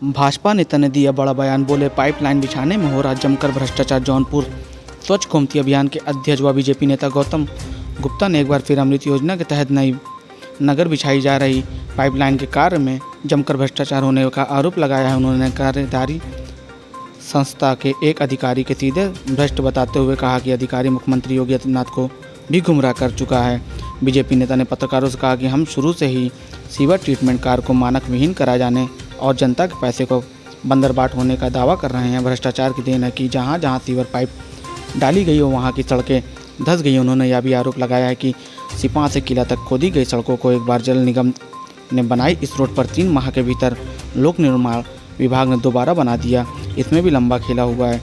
भाजपा नेता ने दिया बड़ा बयान, बोले पाइपलाइन बिछाने में हो रहा जमकर भ्रष्टाचार। जौनपुर स्वच्छ गोमती अभियान के अध्यक्ष व बीजेपी नेता गौतम गुप्ता ने एक बार फिर अमृत योजना के तहत नई नगर बिछाई जा रही पाइपलाइन के कार्य में जमकर भ्रष्टाचार होने का आरोप लगाया है। उन्होंने कार्यदारी संस्था के एक अधिकारी के सीधे भ्रष्ट बताते हुए कहा कि अधिकारी मुख्यमंत्री योगी आदित्यनाथ को भी गुमराह कर चुका है। बीजेपी नेता ने पत्रकारों से कहा कि हम शुरू से ही सीवर ट्रीटमेंट कार्य को मानक विहीन कराए जाने और जनता के पैसे को बंदरबाट होने का दावा कर रहे हैं। भ्रष्टाचार की देन है कि जहां जहां सीवर पाइप डाली गई हो वहां की सड़कें धंस गई। उन्होंने यह भी आरोप लगाया है कि सिपा से किला तक खोदी गई सड़कों को एक बार जल निगम ने बनाई, इस रोड पर 3 माह के भीतर लोक निर्माण विभाग ने दोबारा बना दिया, इसमें भी लंबा खेला हुआ है।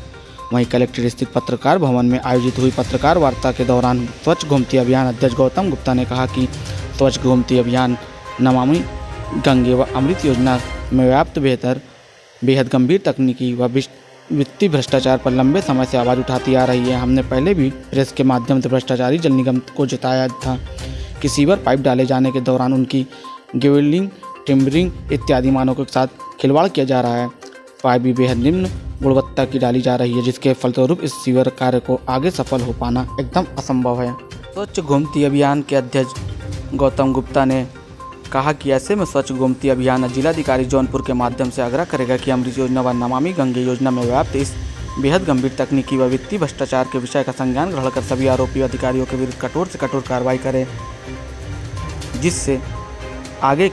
वहीं कलेक्ट्रेट स्थित पत्रकार भवन में आयोजित हुई पत्रकार वार्ता के दौरान स्वच्छ गोमती अभियान अध्यक्ष गौतम गुप्ता ने कहा कि स्वच्छ गोमती अभियान नमामि गंगे व अमृत योजना में व्याप्त बेहद गंभीर तकनीकी व वित्तीय भ्रष्टाचार पर लंबे समय से आवाज़ उठाती आ रही है। हमने पहले भी प्रेस के माध्यम से भ्रष्टाचारी जल निगम को जताया था कि सीवर पाइप डाले जाने के दौरान उनकी ग्वेलिंग, टिम्बरिंग इत्यादि मानकों के साथ खिलवाड़ किया जा रहा है। पाइप भी बेहद निम्न गुणवत्ता की डाली जा रही है, जिसके फलस्वरूप इस सीवर कार्य को आगे सफल हो पाना एकदम असंभव है। स्वच्छ गोमती अभियान के अध्यक्ष गौतम गुप्ता ने कहा कि ऐसे में स्वच्छ गोमती अभियान जिलाधिकारी जौनपुर के माध्यम से आग्रह करेगा कि अमृत योजना व नमामि गंगे योजना में व्याप्त इस बेहद गंभीर तकनीकी व वित्तीय भ्रष्टाचार के विषय का संज्ञान ग्रहण कर सभी आरोपी अधिकारियों के विरुद्ध कठोर से कठोर कार्रवाई करे, जिससे आगे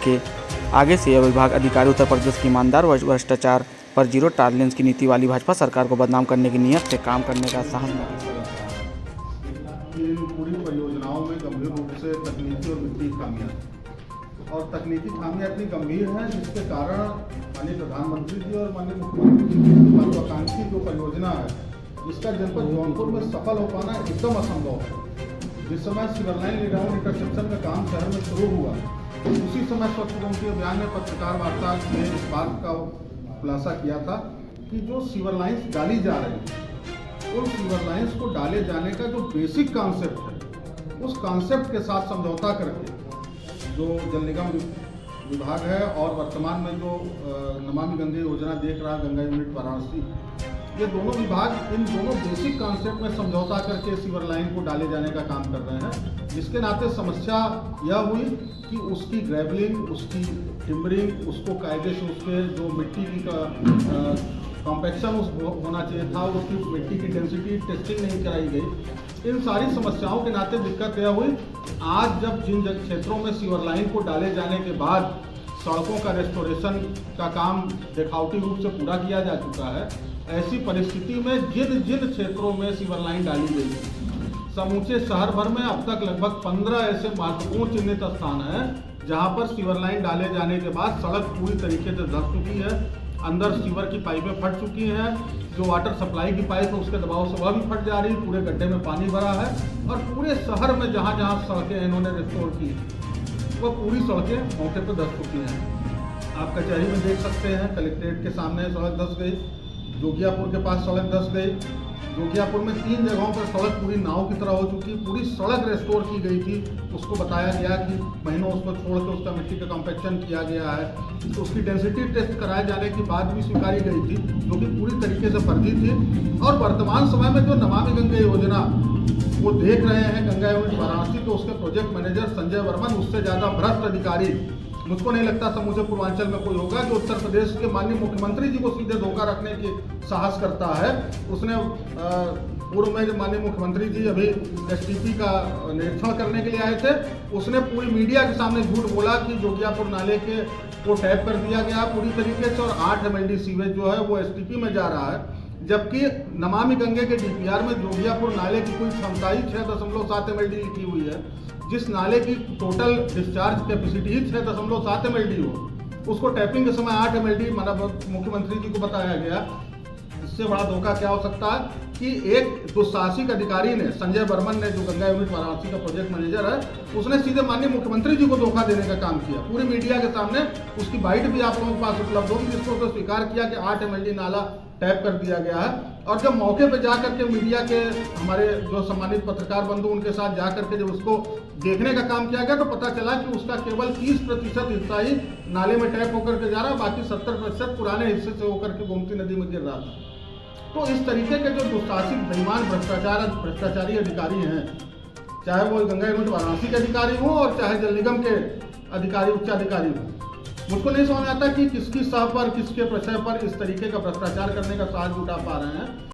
से यह विभाग अधिकारी उत्तर प्रदेश की ईमानदार व भ्रष्टाचार पर जीरो टॉलरेंस की नीति वाली भाजपा सरकार को बदनाम करने की नीयत से काम करने का साहस न इन पूरी परियोजनाओं में गंभीर रूप से तकनीकी और वित्तीय खामियां और तकनीकी खामियां इतनी गंभीर हैं जिसके कारण माननीय प्रधानमंत्री जी और माननीय मुख्यमंत्री जी की महत्वाकांक्षी जो परियोजना है जिसका जनपद जौनपुर में सफल हो पाना एकदम असंभव है। जिस समय सिवर लाइन लेडाउन इंटरसेप्शन का काम शहर में शुरू हुआ उसी समय स्वच्छ गोमती अभियान ने पत्रकार वार्ता में इस बात का खुलासा किया था कि जो सीवर लाइन्स डाली जा रही हैं उन सीवर लाइन्स को डाले जाने का जो बेसिक कॉन्सेप्ट है उस कॉन्सेप्ट के साथ समझौता करके जो जल निगम विभाग है और वर्तमान में जो नमामि गंगे योजना देख रहा गंगा यूनिट वाराणसी, ये दोनों विभाग इन दोनों बेसिक कॉन्सेप्ट में समझौता करके सीवर लाइन को डाले जाने का काम कर रहे हैं। जिसके नाते समस्या यह हुई कि उसकी ग्रेवलिंग, उसकी टिम्बरिंग, उसको कायदे से उसके जो मिट्टी की कॉम्पैक्शन होना चाहिए था, उसकी मिट्टी की डेंसिटी टेस्टिंग नहीं कराई गई। इन सारी समस्याओं के नाते दिक्कत यह हुई आज जब जिन क्षेत्रों में सीवर लाइन को डाले जाने के बाद सड़कों का रेस्टोरेशन का काम दिखावटी रूप से पूरा किया जा चुका है, ऐसी परिस्थिति में जिन क्षेत्रों में सीवर लाइन डाली गई समूचे शहर भर में अब तक लगभग 15 ऐसे महत्वपूर्ण चिन्हित स्थान हैं जहां पर सीवर लाइन डाले जाने के बाद सड़क पूरी तरीके से धंस चुकी है, अंदर सीवर की पाइपें फट चुकी हैं, जो वाटर सप्लाई की पाइप है उसके दबाव से वह भी फट जा रही, पूरे गड्ढे में पानी भरा है और पूरे शहर में जहां जहां सड़कें इन्होंने रिस्टोर की वह पूरी सड़कें मौके पर धंस चुकी हैं। आप कचहरी में देख सकते हैं, कलेक्ट्रेट के सामने सड़क धंस गई, जोगियापुर के पास सड़क धंस गई, जोगियापुर में 3 जगहों पर सड़क पूरी नाव की तरह हो चुकी, पूरी सड़क रेस्टोर की गई थी। उसको बताया गया कि महीनों उसको छोड़ के उसका मिट्टी का कॉम्पैक्शन किया गया है, तो उसकी डेंसिटी टेस्ट कराए जाने के बाद भी स्वीकारी गई थी, जो कि पूरी तरीके से फर्जी थी। और वर्तमान समय में जो नमामि गंगे योजना वो देख रहे हैं गंगा यूनिट वाराणसी, तो उसके प्रोजेक्ट मैनेजर संजय वर्मन, उससे ज़्यादा भ्रष्ट अधिकारी मुझको नहीं लगता समूचे पूर्वांचल में कोई होगा जो उत्तर प्रदेश के माननीय मुख्यमंत्री जी को सीधे धोखा रखने की साहस करता है। उसने पूर्व में जो माननीय मुख्यमंत्री जी अभी एसटीपी का निरीक्षण करने के लिए आए थे, उसने पूरी मीडिया के सामने झूठ बोला कि जोगियापुर नाले के को टैप कर दिया गया पूरी तरीके से और 8 MLD सीवेज जो है वो एसटीपी में जा रहा है, जबकि नमामि गंगे के डीपीआर में जोगियापुर नाले की कुल क्षमता ही 6.7 MLD लिखी हुई है। जिस नाले की टोटल डिस्चार्ज कैपेसिटी ही 6.7 MLD हो, उसको टैपिंग के समय 8 MLD मुख्यमंत्री जी को बताया गया। इससे बड़ा धोखा क्या हो सकता है कि एक दुस्साहसिक अधिकारी ने, संजय बर्मन ने, जो गंगा यूनिट वाराणसी का प्रोजेक्ट मैनेजर है, उसने सीधे माननीय मुख्यमंत्री जी को धोखा देने का काम किया। पूरी मीडिया के सामने उसकी बाइट भी आप लोगों के पास उपलब्ध होगी, जिसको तो स्वीकार किया कि 8 MLD नाला टैप कर दिया गया है। और जब मौके पे जा करके मीडिया के हमारे जो सम्मानित पत्रकार बंधु उनके साथ जा करके जब उसको देखने का काम किया गया तो पता चला कि उसका केवल 30% हिस्सा ही नाले में टैप होकर के जा रहा है, बाकी 70% पुराने हिस्से से होकर के गोमती नदी में गिर रहा था। तो इस तरीके के जो दुस्साहसिक बेईमान भ्रष्टाचारी अधिकारी हैं, चाहे वो गंगा यूनिट वाराणसी के अधिकारी हों और चाहे जल निगम के अधिकारी उच्चाधिकारी हों, मुझको नहीं समझ आता कि किसकी सह पर किसके प्रशय पर इस तरीके का भ्रष्टाचार करने का साहस जुटा पा रहे हैं।